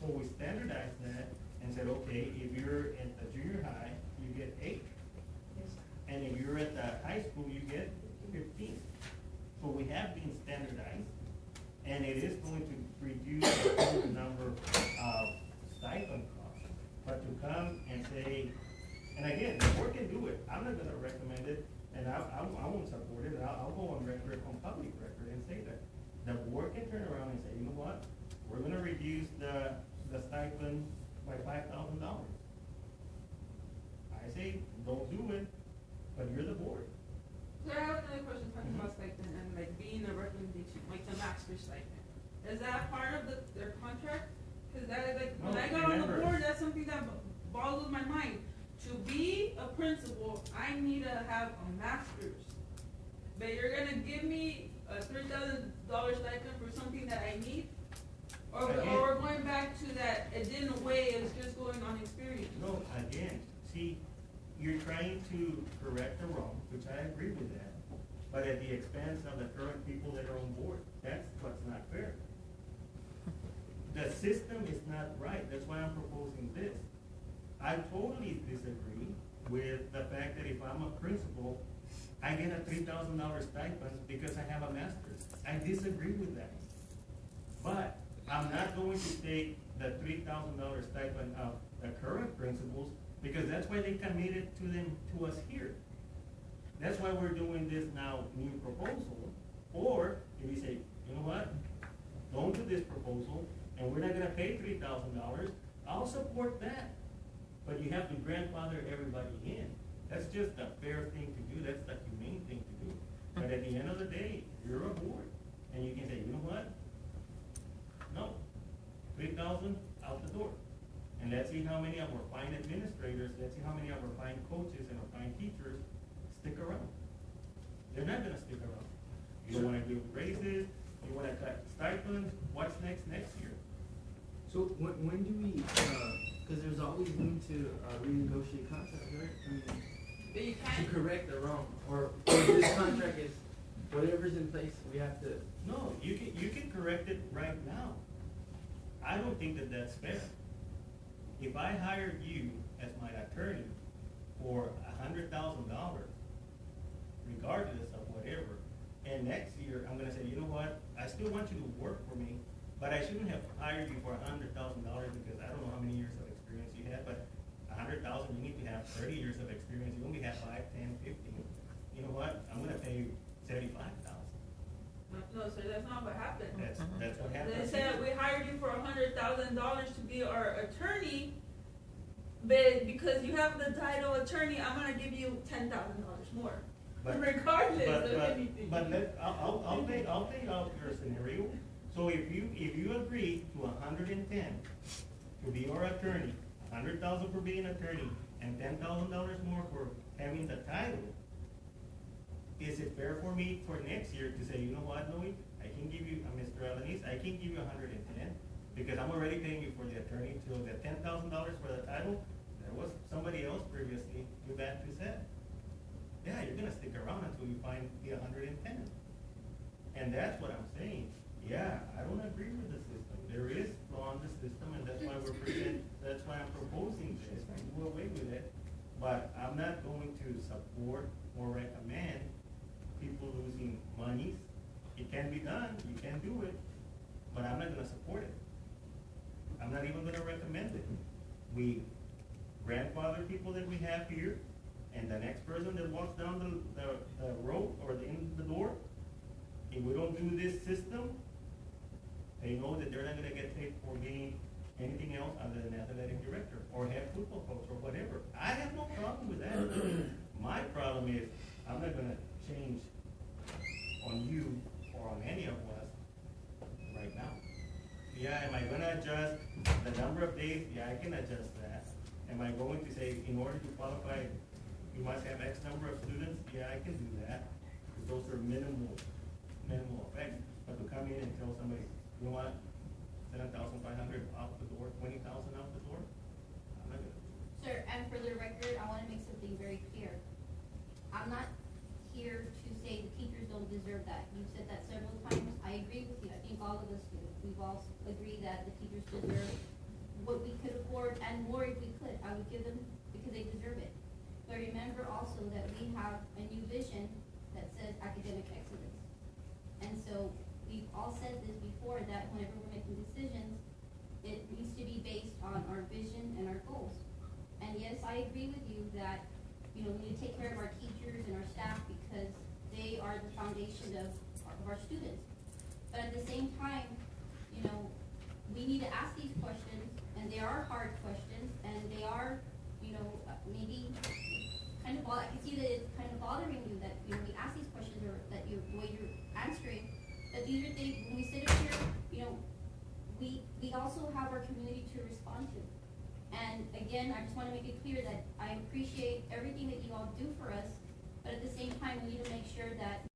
So we standardized that and said, okay, if you're at the junior high, you get 8. And if you're at the high school, you get 15. So we have been standardized, and it is going to reduce the number of stipend costs. But to come and say, and again, the board can do it. I'm not gonna recommend it, and I won't support it. I'll go on record, on public record, and say that. The board can turn around and say, you know what? We're gonna reduce the stipend by $5,000. I say, don't do it, but you're the board. So I have another question talking about stipend and like being a recommendation, like the master stipend. Is that part of their contract? Because that is like, when I got on the board, that's something that boggles my mind. To be a principal, I need to have a master's. But you're gonna give me a $3,000 stipend for something that I need? Or we're going back to that it didn't weigh, it's just going on experience? No, again, see, you're trying to correct the wrong, which I agree with that, but at the expense of the current people that are on board. That's what's not fair. The system is not right. That's why I'm proposing this. I totally disagree with the fact that if I'm a principal, I get a $3,000 stipend because I have a master's. I disagree with that. But I'm not going to take the $3,000 stipend of the current principals, because that's why they committed to us here. That's why we're doing this now new proposal. Or if you say, you know what, don't do this proposal, and we're not gonna pay $3,000, I'll support that. But you have to grandfather everybody in. That's just a fair thing to do. That's the humane thing to do. But at the end of the day, you're a board, and you can say, you know what? No, 3,000 out the door. And let's see how many of our fine administrators, let's see how many of our fine coaches and our fine teachers stick around. They're not gonna stick around. You don't wanna give raises, you wanna cut stipends, what's next year? So when do we, because there's always room to renegotiate contracts, right? I mean, But you can't. to correct the wrong, or this contract is, whatever's in place, we have to. No, you can correct it right now. I don't think that that's fair. If I hired you as my attorney for $100,000, regardless of whatever, and next year I'm gonna say, you know what, I still want you to work for me, but I shouldn't have hired you for $100,000 because I don't know how many years of experience you had, but $100,000, you need to have 30 years of experience. You only have 5, 10, 15. You know what? I'm gonna pay you $75,000. No, sir, that's not what happened. That's what happened. They said we hired you for $100,000 to be our attorney, but because you have the title attorney, I'm gonna give you $10,000 more, regardless of anything. But I'll take out your scenario. So if you agree to 110 to be our attorney, 100,000 for being attorney, and $10,000 more for having the title, is it fair for me for next year to say, you know what, Louis, I can give you, Mr. Alanis, I can give you 110 because I'm already paying you for the attorney till the $10,000 for the title. There was somebody else previously with that who said, yeah, you're gonna stick around until you find the 110. And that's what I'm saying. Yeah, I don't agree with the system. There is flaw in the system, and that's why that's why I'm proposing this. I do away with it, but I'm not going to support or recommend people losing monies. It can be done, you can do it, but I'm not gonna support it. I'm not even gonna recommend it. We grandfather people that we have here, and the next person that walks down the road or in the door, if we don't do this system, they know that they're not gonna get paid for being anything else other than athletic director or head football coach or whatever. I have no problem with that. My problem is I'm not gonna change on you or on any of us right now. Yeah, am I gonna adjust the number of days? Yeah, I can adjust that. Am I going to say, in order to qualify, you must have X number of students? Yeah, I can do that. Because those are minimal effects. But to come in and tell somebody, you know what, 7,500 out the door, 20,000 out the door, I'm not gonna. Sir, and for the record, I want to make something very clear. I'm not here to say the teachers don't deserve that. You've said that several times. I agree with you. I think all of us do. We've all agreed that the teachers deserve what we could afford and more if we could. I would give them because they deserve it. But remember also that we have a new vision that says academic excellence. And so we've all said this before, that whenever we're making decisions, it needs to be based on our vision and our goals. And yes, I agree with you that, you know, we need to take care of our teachers and our staff because they are the foundation of our students. But at the same time, you know, we need to ask these questions, and they are hard questions, and they are, you know, maybe kind of, I can see that it's kind of bothering you that, you know, we ask these questions or that the way you're answering, but these are things, when we sit up here, you know, we also have our community to respond to. And again, I just want to make it clear that I appreciate everything that you all do for us, but at the same time, we need to make sure that